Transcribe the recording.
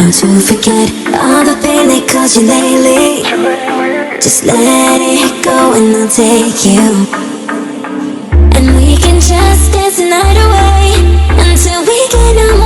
how to forget all the pain they caused you lately. Just let it go and I'll take you. And we can just dance the night away until we get no more.